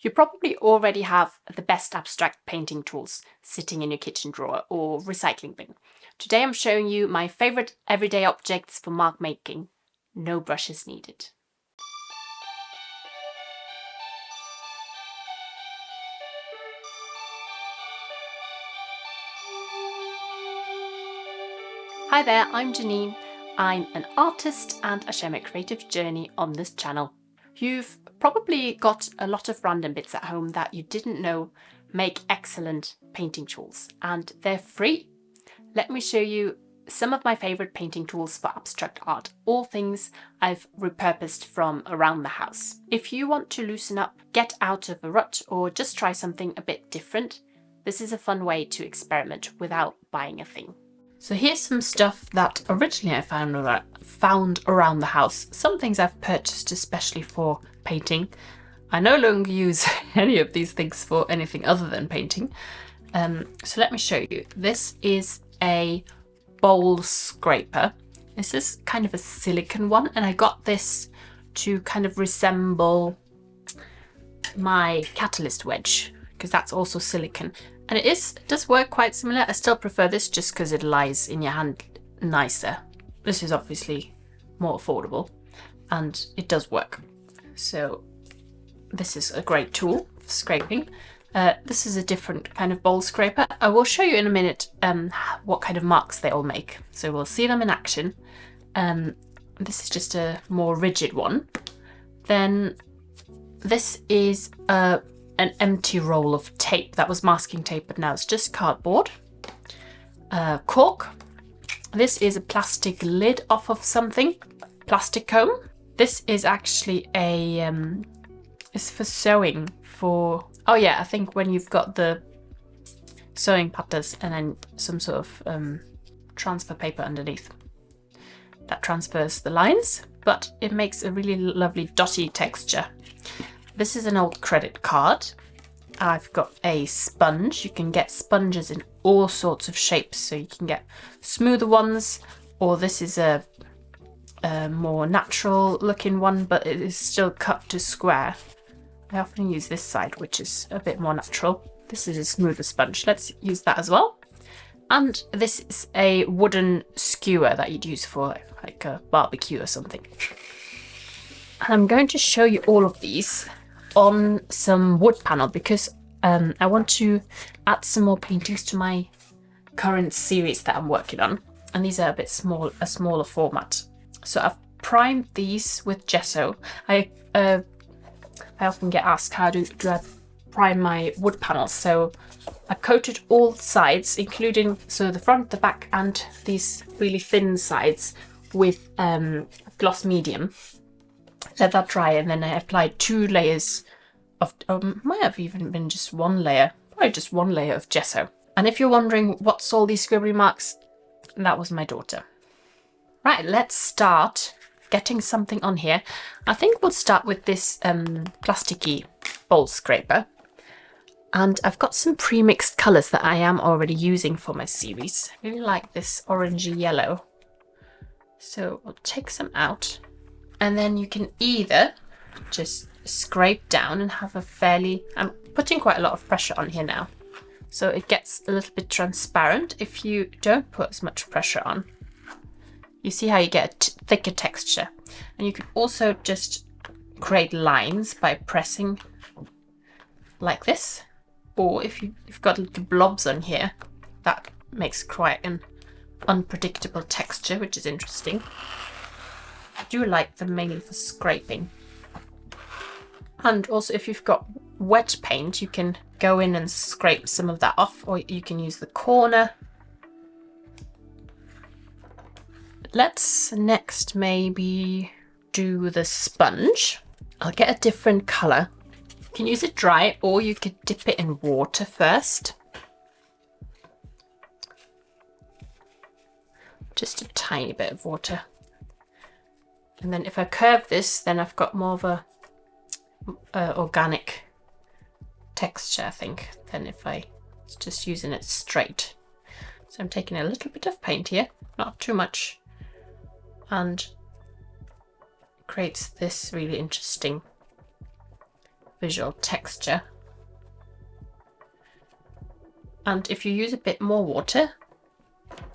You probably already have the best abstract painting tools sitting in your kitchen drawer or recycling bin. Today I'm showing you my favorite everyday objects for mark making. No brushes needed. Hi there, I'm Janine. I'm an artist and I share my creative journey on this channel. You've probably got a lot of random bits at home that you didn't know make excellent painting tools, and they're free. Let me show you some of my favorite painting tools for abstract art, all things I've repurposed from around the house. If you want to loosen up, get out of a rut, or just try something a bit different, this is a fun way to experiment without buying a thing. So here's some stuff that originally I found around the house. Some things I've purchased especially for painting. I no longer use any of these things for anything other than painting. So let me show you. This is a bowl scraper. This is kind of a silicone one, and I got this to kind of resemble my catalyst wedge because that's also silicone. And it does work quite similar. I still prefer this just because it lies in your hand nicer. This is obviously more affordable and it does work. So this is a great tool for scraping. This is a different kind of bowl scraper. I will show you in a minute what kind of marks they all make. So we'll see them in action. This is just a more rigid one. Then this is an empty roll of tape that was masking tape, but now it's just cardboard. Cork. This is a plastic lid off of something. Plastic comb. This is actually a it's for sewing. Oh yeah, I think when you've got the sewing patterns and then some sort of transfer paper underneath. That transfers the lines, but it makes a really lovely dotty texture. This is an old credit card. I've got a sponge. You can get sponges in all sorts of shapes, so you can get smoother ones, or this is a more natural looking one, but it is still cut to square. I often use this side, which is a bit more natural. This is a smoother sponge. Let's use that as well. And this is a wooden skewer that you'd use for like a barbecue or something. And I'm going to show you all of these on some wood panel because I want to add some more paintings to my current series that I'm working on, and these are a smaller format. So I've primed these with gesso. I often get asked how do I prime my wood panels. So I coated all sides, including the front, the back, and these really thin sides with gloss medium. Let that dry, and then I applied 2 layers of, might have even been just 1 layer, probably just 1 layer of gesso. And if you're wondering what's all these scribbly marks, that was my daughter. Right, let's start getting something on here. I think we'll start with this plasticky bowl scraper. And I've got some pre-mixed colours that I am already using for my series. I really like this orangey yellow. So we'll take some out. And then you can either just scrape down and have I'm putting quite a lot of pressure on here now, so it gets a little bit transparent. If you don't put as much pressure on, you see how you get a thicker texture. And you can also just create lines by pressing like this, or if you've got little blobs on here, that makes quite an unpredictable texture, which is interesting. I do like them mainly for scraping. And also if you've got wet paint, you can go in and scrape some of that off, or you can use the corner. Let's next maybe do the sponge. I'll get a different colour. You can use it dry, or you could dip it in water first. Just a tiny bit of water. And then if I curve this, then I've got more of a organic texture, I think, than if I was just using it straight. So I'm taking a little bit of paint here, not too much, and creates this really interesting visual texture. And if you use a bit more water,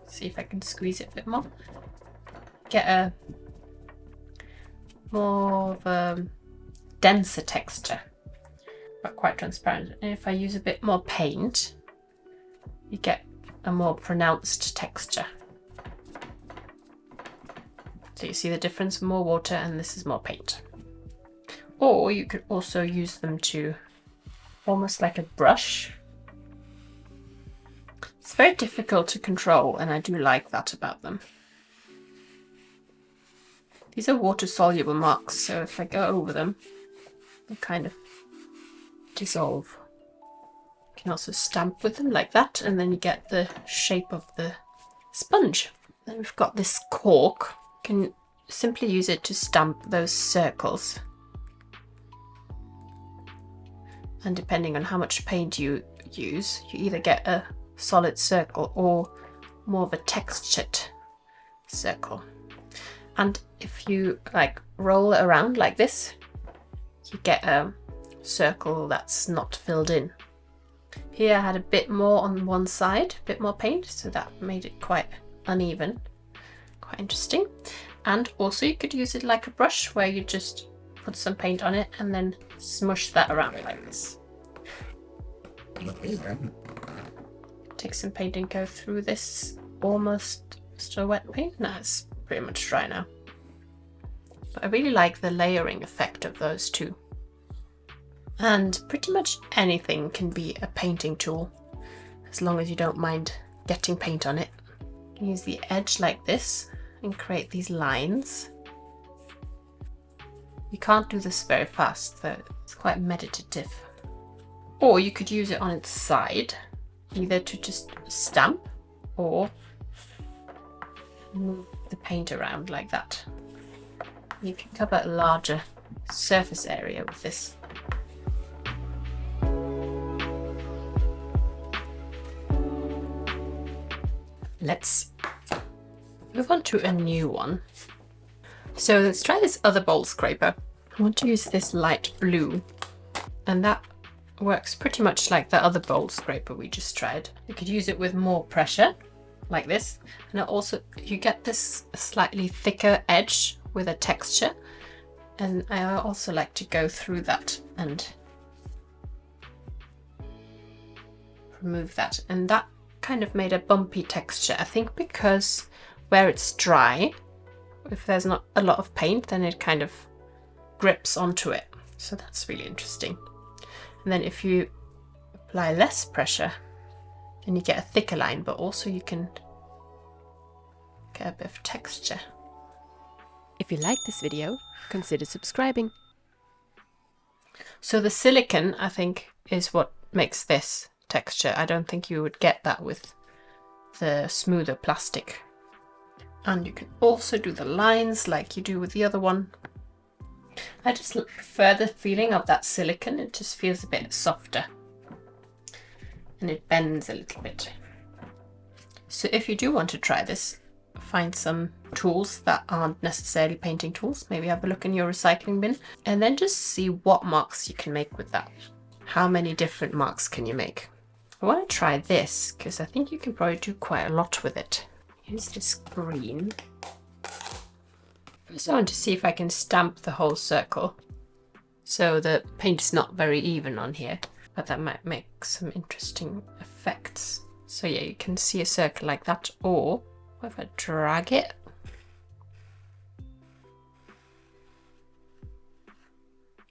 see if I can squeeze it a bit more, get a more of a denser texture, but quite transparent. And if I use a bit more paint, you get a more pronounced texture. So you see the difference, more water and this is more paint. Or you could also use them to almost like a brush. It's very difficult to control and I do like that about them. These are water soluble marks, so if I go over them, they kind of dissolve. You can also stamp with them like that and then you get the shape of the sponge. Then we've got this cork. You can simply use it to stamp those circles. And depending on how much paint you use, you either get a solid circle or more of a textured circle. And if you like roll it around like this, you get a circle that's not filled in. Here I had a bit more on one side, a bit more paint, so that made it quite uneven. Quite interesting. And also you could use it like a brush where you just put some paint on it and then smush that around like this. Take some paint and go through this almost still wet paint. Now it's pretty much dry now. But I really like the layering effect of those two. And pretty much anything can be a painting tool as long as you don't mind getting paint on it. Use the edge like this and create these lines. You can't do this very fast though, it's quite meditative. Or you could use it on its side, either to just stamp or move the paint around like that. You can cover a larger surface area with this. Let's move on to a new one. So let's try this other bowl scraper. I want to use this light blue, and that works pretty much like the other bowl scraper we just tried. You could use it with more pressure, like this, and also you get this slightly thicker edge with a texture, and I also like to go through that and remove that, and that kind of made a bumpy texture. I think because where it's dry, if there's not a lot of paint, then it kind of grips onto it. So that's really interesting. And then if you apply less pressure, then you get a thicker line, but also you can get a bit of texture. If you like this video, consider subscribing. So the silicone, I think, is what makes this texture. I don't think you would get that with the smoother plastic. And you can also do the lines like you do with the other one. I just prefer the feeling of that silicone. It just feels a bit softer and it bends a little bit. So if you do want to try this, find some tools that aren't necessarily painting tools. Maybe have a look in your recycling bin and then just see what marks you can make with that. How many different marks can you make? I want to try this because I think you can probably do quite a lot with it. Use this green. First I want to see if I can stamp the whole circle. So the paint is not very even on here, but that might make some interesting effects. So yeah, you can see a circle like that, or if I drag it,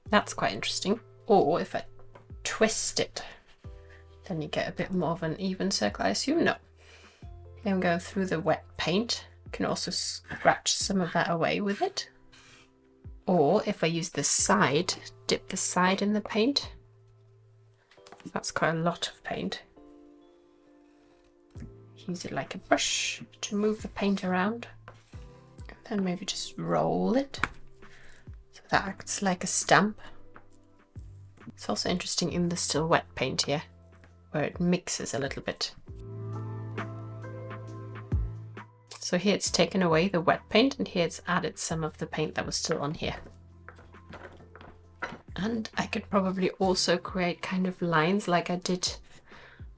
that's quite interesting. Or if I twist it, then you get a bit more of an even circle, I assume. No. I'm going through the wet paint. You can also scratch some of that away with it. Or if I use the side, dip the side in the paint. That's quite a lot of paint. Use it like a brush to move the paint around. And then maybe just roll it. So that acts like a stamp. It's also interesting in the still wet paint here, where it mixes a little bit. So here it's taken away the wet paint and here it's added some of the paint that was still on here. And I could probably also create kind of lines like I did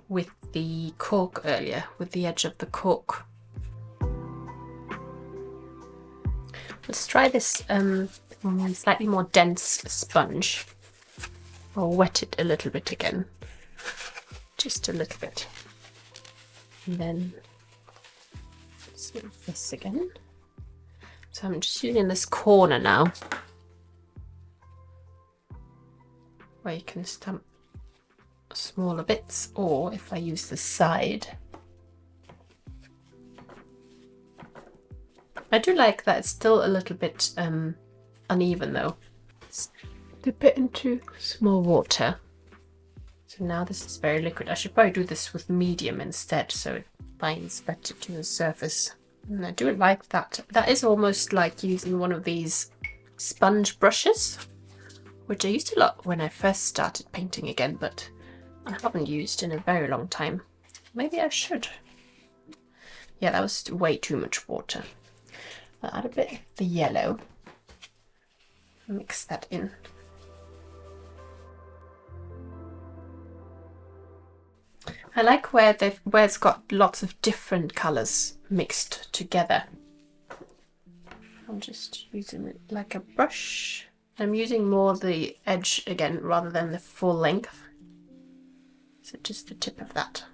with the cork earlier, with the edge of the cork. Let's try this slightly more dense sponge. I'll wet it a little bit again, just a little bit. And then let's do this again. So I'm just using this corner now, where you can stamp smaller bits, or if I use the side. I do like that it's still a little bit uneven though. Let's dip it into small water. So now this is very liquid. I should probably do this with medium instead, so it binds better to the surface. And I do like that. That is almost like using one of these sponge brushes, which I used a lot when I first started painting again, but I haven't used in a very long time. Maybe I should. Yeah, that was way too much water. I'll add a bit of the yellow. Mix that in. I like where it's got lots of different colours mixed together. I'm just using it like a brush. I'm using more the edge again rather than the full length. So just the tip of that.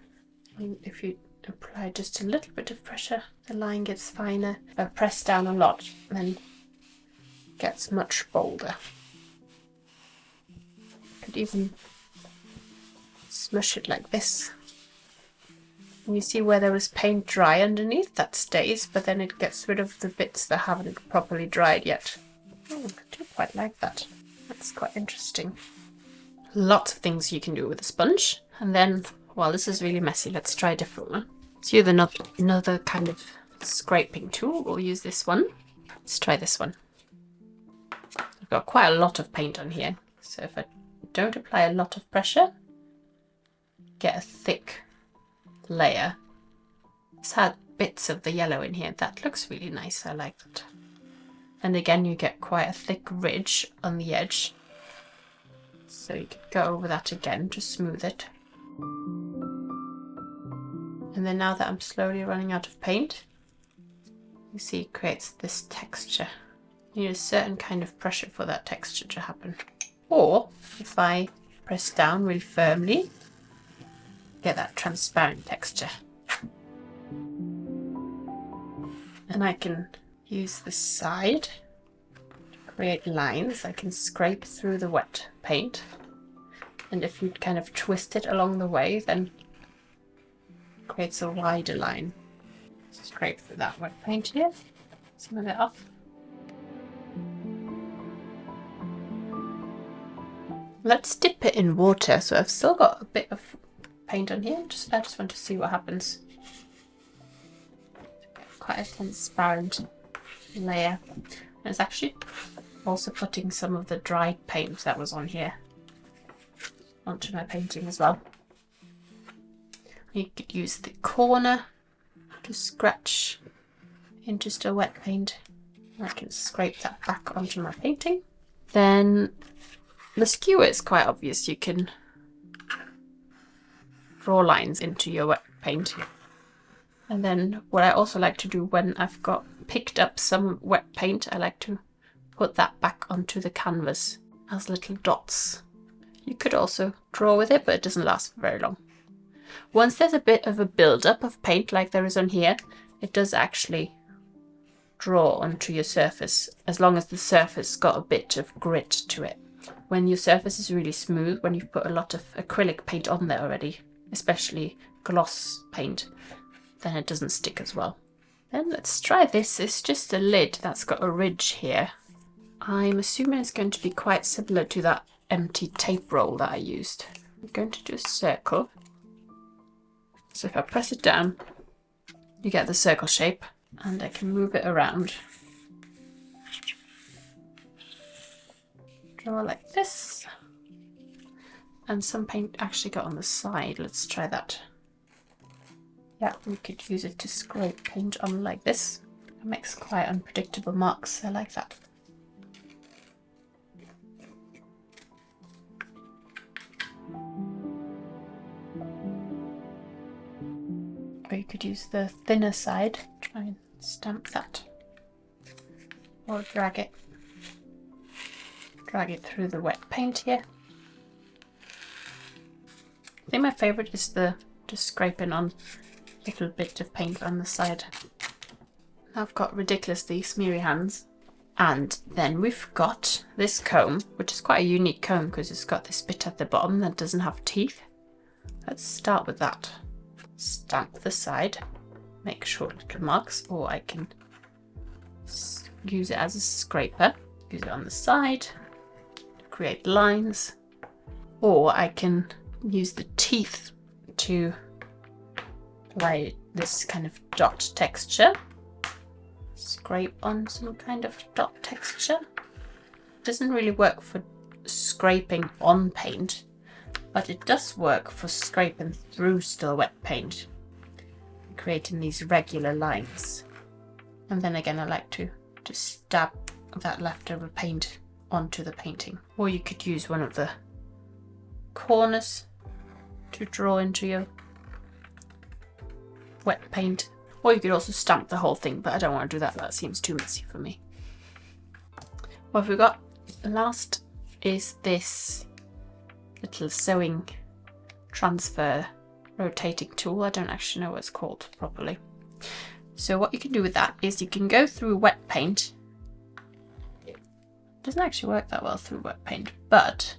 And if you apply just a little bit of pressure, the line gets finer. If I press down a lot, then it gets much bolder. I could even smush it like this. And you see where there was paint dry underneath, that stays, but then it gets rid of the bits that haven't properly dried yet. Oh, I do quite like that. That's quite interesting. Lots of things you can do with a sponge. And then, well, this is really messy. Let's try a different one. Let's use another kind of scraping tool. We'll use this one. Let's try this one. I've got quite a lot of paint on here. So if I don't apply a lot of pressure, get a thick layer. It's had bits of the yellow in here. That looks really nice. I like that. And again, you get quite a thick ridge on the edge. So you could go over that again to smooth it. And then now that I'm slowly running out of paint, you see it creates this texture. You need a certain kind of pressure for that texture to happen. Or if I press down really firmly, get that transparent texture. And I can use the side to create lines. I can scrape through the wet paint. And if you kind of twist it along the way, then it creates a wider line. Scrape through that wet paint here, smooth it off. Let's dip it in water. So I've still got a bit of paint on here. I just want to see what happens. Quite a transparent layer. And it's actually also putting some of the dried paint that was on here onto my painting as well. You could use the corner to scratch in just a wet paint. I can scrape that back onto my painting. Then the skewer is quite obvious. You can draw lines into your wet paint. And then what I also like to do when I've got picked up some wet paint, I like to put that back onto the canvas as little dots. You could also draw with it, but it doesn't last for very long. Once there's a bit of a build-up of paint like there is on here, it does actually draw onto your surface, as long as the surface got a bit of grit to it. When your surface is really smooth, when you've put a lot of acrylic paint on there already, especially gloss paint, then it doesn't stick as well. Then let's try this. It's just a lid that's got a ridge here. I'm assuming it's going to be quite similar to that empty tape roll that I used. I'm going to do a circle. So if I press it down, you get the circle shape, and I can move it around. Draw like this. And some paint actually got on the side. Let's try that. Yeah, we could use it to scrape paint on like this. It makes quite unpredictable marks. I like that. Or you could use the thinner side, try and stamp that. Or drag it through the wet paint here. I think my favourite is just scraping on a little bit of paint on the side. I've got ridiculously smeary hands. And then we've got this comb, which is quite a unique comb because it's got this bit at the bottom that doesn't have teeth. Let's start with that. Stamp the side, make short little marks, or I can use it as a scraper. Use it on the side to create lines, or I can use the teeth to apply this kind of dot texture. Scrape on some kind of dot texture. Doesn't really work for scraping on paint, but it does work for scraping through still wet paint, creating these regular lines. And then again, I like to stab that leftover paint onto the painting. Or you could use one of the corners to draw into your wet paint. Or you could also stamp the whole thing, but I don't want to do that. That seems too messy for me. What have we got? Last is this little sewing transfer rotating tool. I don't actually know what it's called properly. So what you can do with that is you can go through wet paint. It doesn't actually work that well through wet paint, but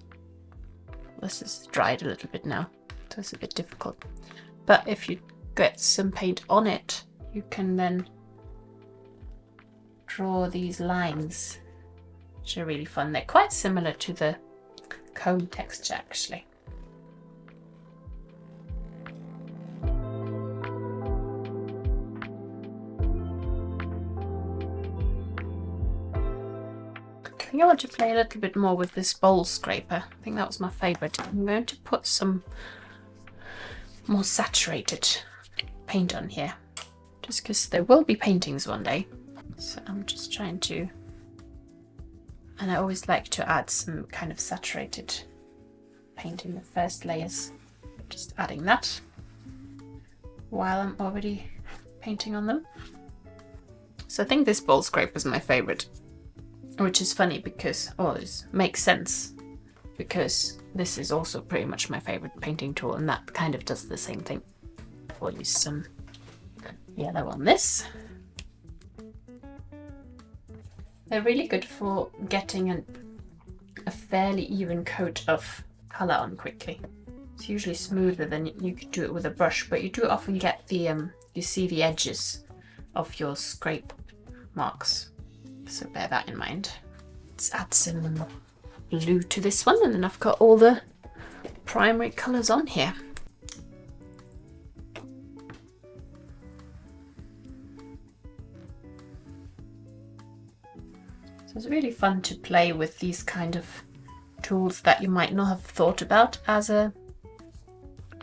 this is dried a little bit now, so it's a bit difficult. But if you get some paint on it, you can then draw these lines, which are really fun. They're quite similar to the comb texture actually. I think I want to play a little bit more with this bowl scraper. I think that was my favourite. I'm going to put some more saturated paint on here, just because there will be paintings one day. So I'm just trying to, and I always like to add some kind of saturated paint in the first layers. Just adding that while I'm already painting on them. So I think this bowl scraper is my favourite, which is funny because, oh, this makes sense, because this is also pretty much my favourite painting tool, and that kind of does the same thing. We'll use some yellow on this. They're really good for getting a fairly even coat of colour on quickly. It's usually smoother than you could do it with a brush, but you do often get the you see the edges of your scrape marks, so bear that in mind. Let's add some blue to this one, and then I've got all the primary colours on here. So it's really fun to play with these kind of tools that you might not have thought about as a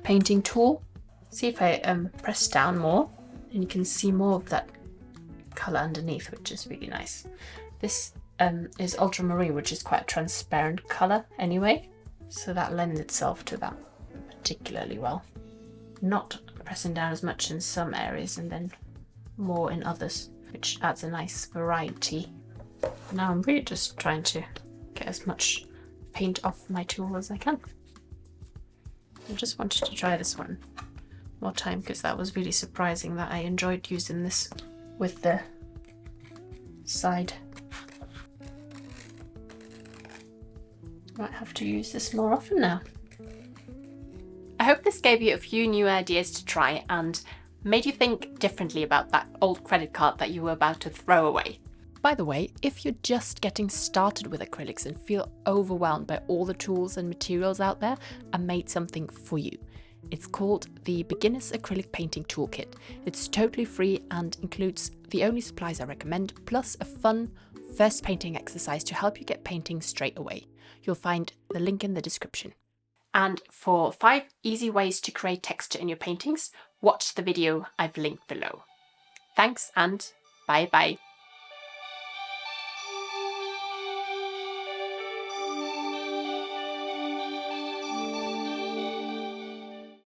painting tool. See if I press down more, and you can see more of that colour underneath, which is really nice. This is ultramarine, which is quite a transparent colour anyway, so that lends itself to that particularly well. Not pressing down as much in some areas and then more in others, which adds a nice variety. Now I'm really just trying to get as much paint off my tool as I can. I just wanted to try this one more time because that was really surprising that I enjoyed using this with the side. Might have to use this more often now. I hope this gave you a few new ideas to try and made you think differently about that old credit card that you were about to throw away. By the way, if you're just getting started with acrylics and feel overwhelmed by all the tools and materials out there, I made something for you. It's called the Beginner's Acrylic Painting Toolkit. It's totally free and includes the only supplies I recommend, plus a fun first painting exercise to help you get painting straight away. You'll find the link in the description. And for 5 easy ways to create texture in your paintings, watch the video I've linked below. Thanks and bye bye.